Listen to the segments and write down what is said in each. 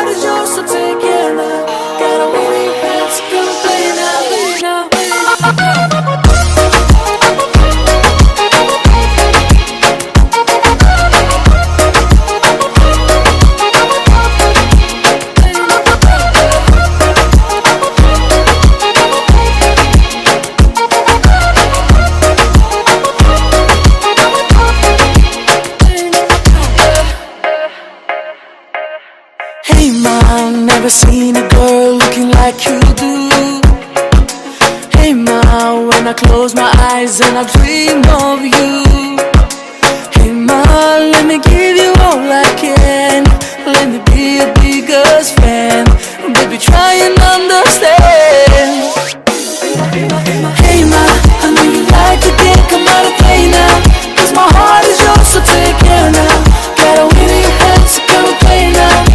heart is yours, so take care now. Got a willing hand, so come play now, play now, play now. Hey ma, never seen a girl looking like you do. Hey ma, when I close my eyes and I dream of you. Hey ma, let me give you all I can. Let me be your biggest fan. Baby, try and understand. Hey ma, I know you like to get come out and play now. Cause my heart is yours, so take care now. Got a willing hand, so come and play now.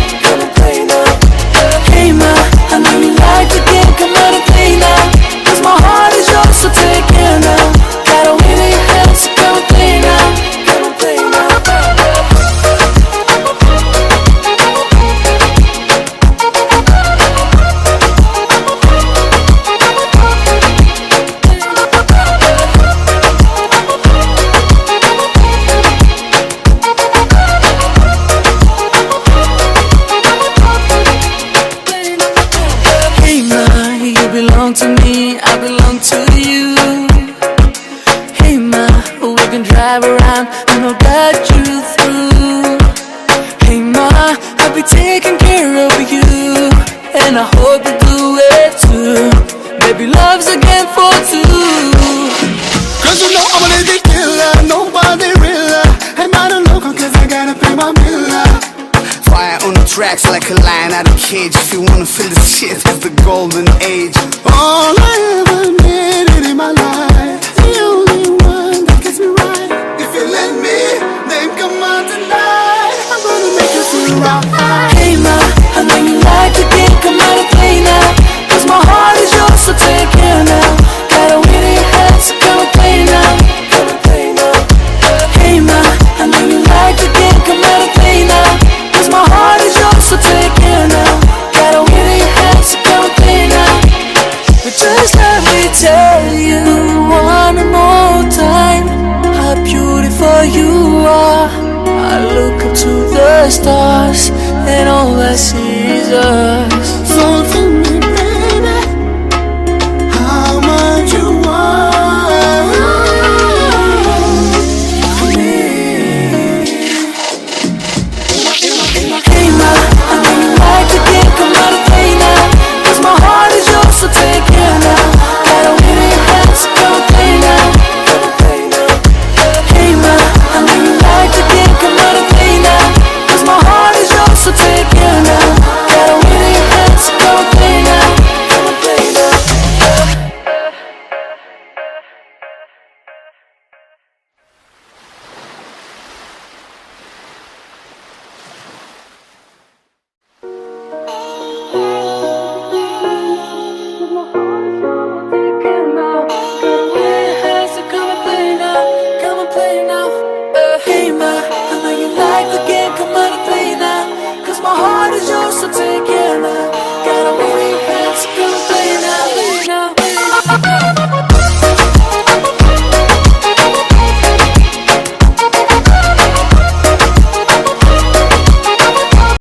Hey ma, I know you like to get come out and play now. Cause my heart is yours, so take care now. Got a willing hand, so come and play now. Come and play now. Belong to me, I belong to you. Hey ma, we can drive around and I'll guide you through. Hey ma, I'll be taking care of you, and I hope you do it too. Baby, love's a game for two. Cause you know I'm a lady killer, nobody realer. Hey man, I'm local cause I gotta pay my bill. Fire on the tracks like a lion out of cage. If you wanna feel the shit, it's the golden age. All I ever needed in my life, the only one that gets me right. If you let me, then come on tonight. I'm gonna make you feel right. Hey ma, I know you like to get come out and play now. Cause my heart is yours, so take care now. Got a willing hand, so come and play now. Come and play now. Hey ma, I know you like to get come out and play now. Cause my heart is yours, so take care now. Got a willing hand, so come and play now. But just let me tell you one more time how beautiful you are. I look up to the stars and all I see is us.